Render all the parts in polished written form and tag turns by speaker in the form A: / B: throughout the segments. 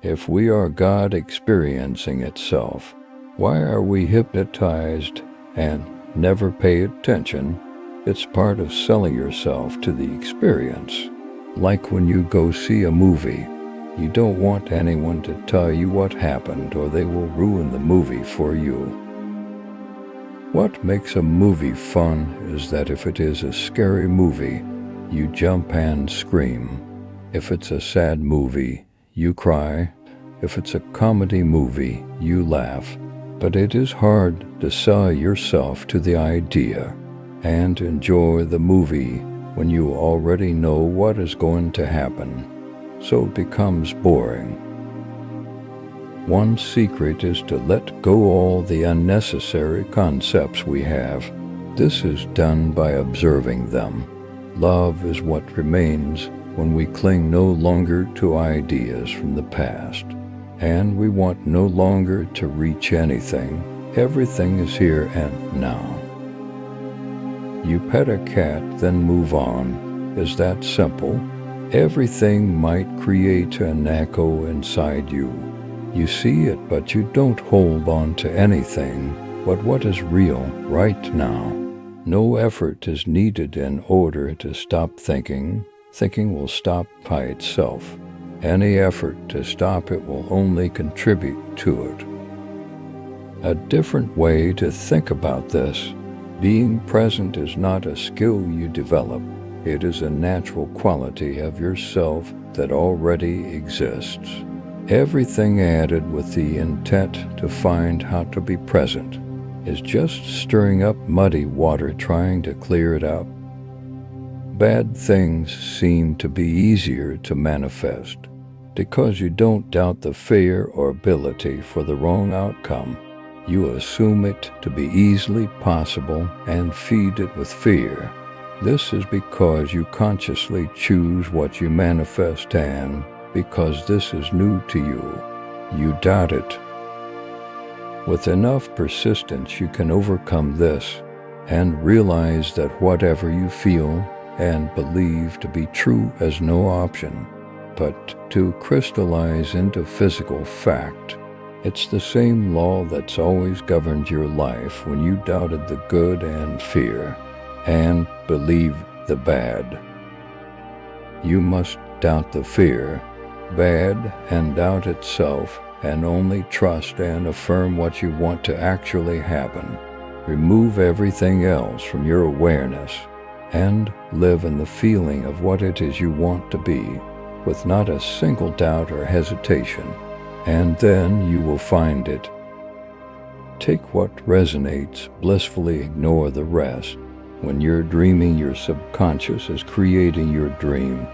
A: If we are God experiencing itself, why are we hypnotized and never pay attention? It's part of selling yourself to the experience. Like when you go see a movie, you don't want anyone to tell you what happened or they will ruin the movie for you. What makes a movie fun is that if it is a scary movie, you jump and scream. If it's a sad movie, you cry. If it's a comedy movie, you laugh. But it is hard to sell yourself to the idea and enjoy the movie when you already know what is going to happen, so it becomes boring. One secret is to let go all the unnecessary concepts we have. This is done by observing them. Love is what remains when we cling no longer to ideas from the past, and we want no longer to reach anything. Everything is here and now. You pet a cat, then move on. Is that simple? Everything might create an echo inside you. You see it, but you don't hold on to anything but what is real right now. No effort is needed in order to stop thinking. Thinking will stop by itself. Any effort to stop it will only contribute to it. A different way to think about this: being present is not a skill you develop. It is a natural quality of yourself that already exists. Everything added with the intent to find how to be present is just stirring up muddy water trying to clear it up. Bad things seem to be easier to manifest because you don't doubt the fear or ability for the wrong outcome. You assume it to be easily possible and feed it with fear. This is because you consciously choose what you manifest, and because this is new to you, you doubt it. With enough persistence, you can overcome this and realize that whatever you feel and believe to be true has no option but to crystallize into physical fact. It's the same law that's always governed your life when you doubted the good and fear and believed the bad. You must doubt the fear, bad, and doubt itself, and only trust and affirm what you want to actually happen. Remove everything else from your awareness and live in the feeling of what it is you want to be, with not a single doubt or hesitation, and then you will find it. Take what resonates, blissfully ignore the rest. When you're dreaming, your subconscious is creating your dream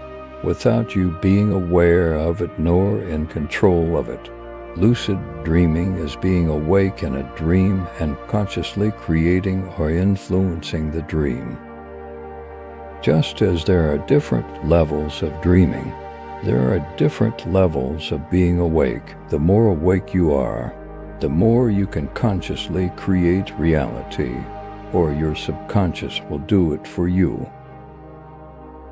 A: without you being aware of it nor in control of it. Lucid dreaming is being awake in a dream and consciously creating or influencing the dream. Just as there are different levels of dreaming, there are different levels of being awake. The more awake you are, the more you can consciously create reality, or your subconscious will do it for you.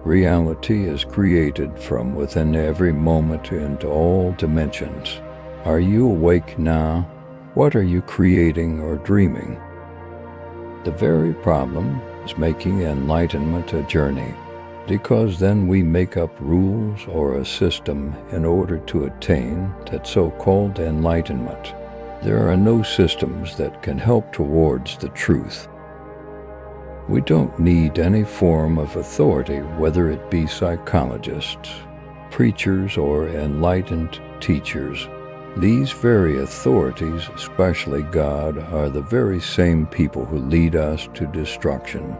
A: Reality is created from within every moment into all dimensions. Are you awake now? What are you creating or dreaming? The very problem is making enlightenment a journey, because then we make up rules or a system in order to attain that so-called enlightenment. There are no systems that can help towards the truth. We don't need any form of authority, whether it be psychologists, preachers, or enlightened teachers. These very authorities, especially God, are the very same people who lead us to destruction.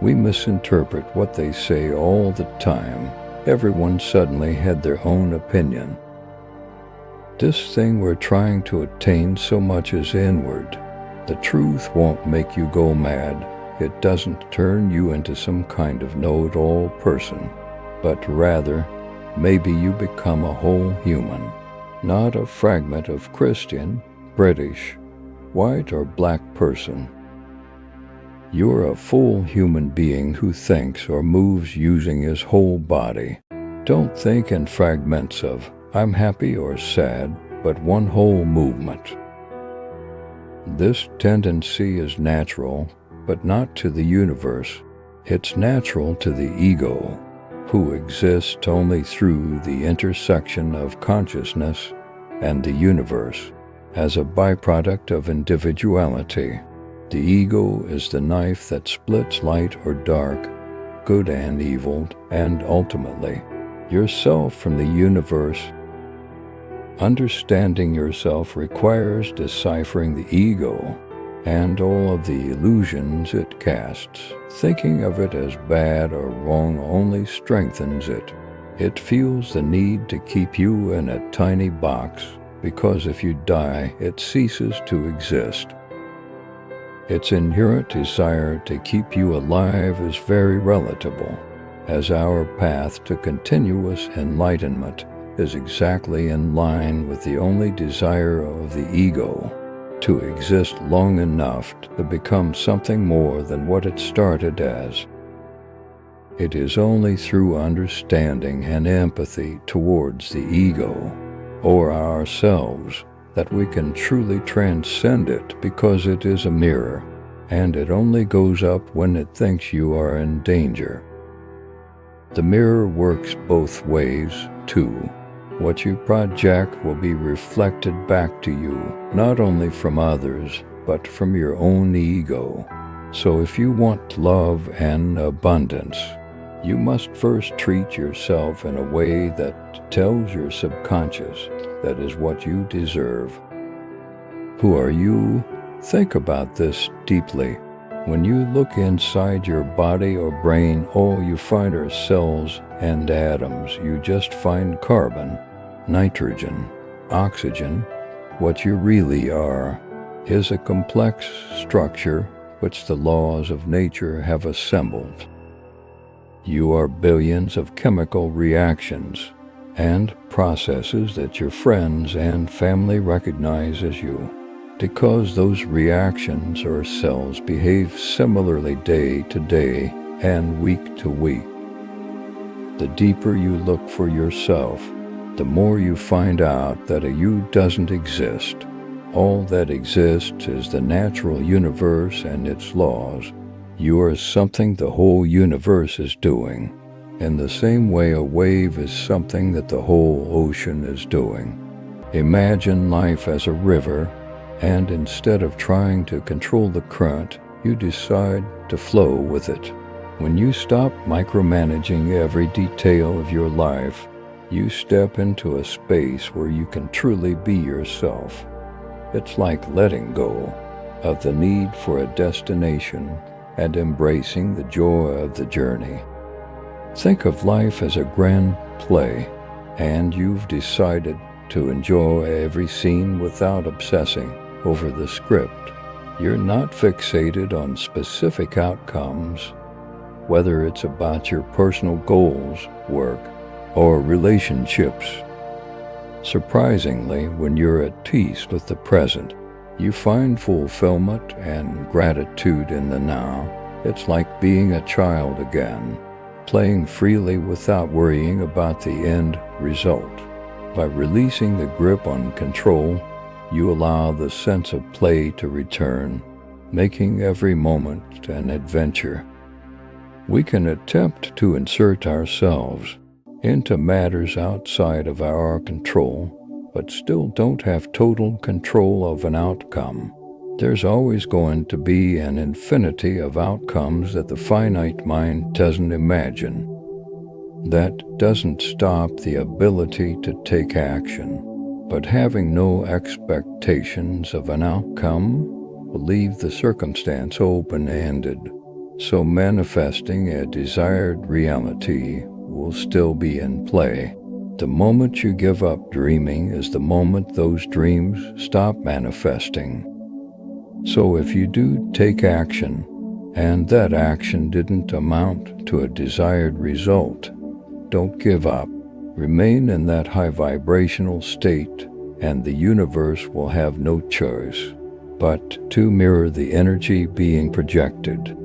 A: We misinterpret what they say all the time. Everyone suddenly had their own opinion. This thing we're trying to attain so much is inward. The truth won't make you go mad. It doesn't turn you into some kind of know-it-all person, but rather, maybe you become a whole human, not a fragment of Christian, British, white, or black person. You're a full human being who thinks or moves using his whole body. Don't think in fragments of I'm happy or sad, but one whole movement. This tendency is natural, but not to the universe. It's natural to the ego, who exists only through the intersection of consciousness and the universe. As a byproduct of individuality, the ego is the knife that splits light or dark, good and evil, and ultimately, yourself from the universe. Understanding yourself requires deciphering the ego and all of the illusions it casts. Thinking of it as bad or wrong only strengthens it. It feels the need to keep you in a tiny box, because if you die, it ceases to exist. Its inherent desire to keep you alive is very relatable, as our path to continuous enlightenment is exactly in line with the only desire of the ego, to exist long enough to become something more than what it started as. It is only through understanding and empathy towards the ego, or ourselves, that we can truly transcend it, because it is a mirror, and it only goes up when it thinks you are in danger. The mirror works both ways, too. What you project will be reflected back to you, not only from others, but from your own ego. So if you want love and abundance, you must first treat yourself in a way that tells your subconscious that is what you deserve. Who are you? Think about this deeply. When you look inside your body or brain, all you find are cells and atoms. You just find carbon, nitrogen, oxygen. What you really are is a complex structure which the laws of nature have assembled. You are billions of chemical reactions and processes that your friends and family recognize as you, because those reactions or cells behave similarly day to day and week to week. The deeper you look for yourself, the more you find out that a you doesn't exist. All that exists is the natural universe and its laws. You are something the whole universe is doing, in the same way a wave is something that the whole ocean is doing. Imagine life as a river, and instead of trying to control the current, you decide to flow with it. When you stop micromanaging every detail of your life, you step into a space where you can truly be yourself. It's like letting go of the need for a destination and embracing the joy of the journey. Think of life as a grand play, and you've decided to enjoy every scene without obsessing over the script. You're not fixated on specific outcomes, whether it's about your personal goals, work, or relationships. Surprisingly, when you're at peace with the present, you find fulfillment and gratitude in the now. It's like being a child again, playing freely without worrying about the end result. By releasing the grip on control, you allow the sense of play to return, making every moment an adventure. We can attempt to insert ourselves into matters outside of our control, but still don't have total control of an outcome. There's always going to be an infinity of outcomes that the finite mind doesn't imagine. That doesn't stop the ability to take action, but having no expectations of an outcome will leave the circumstance open-ended. So manifesting a desired reality will still be in play. The moment you give up dreaming is the moment those dreams stop manifesting. So if you do take action, and that action didn't amount to a desired result, don't give up. Remain in that high vibrational state, and the universe will have no choice but to mirror the energy being projected.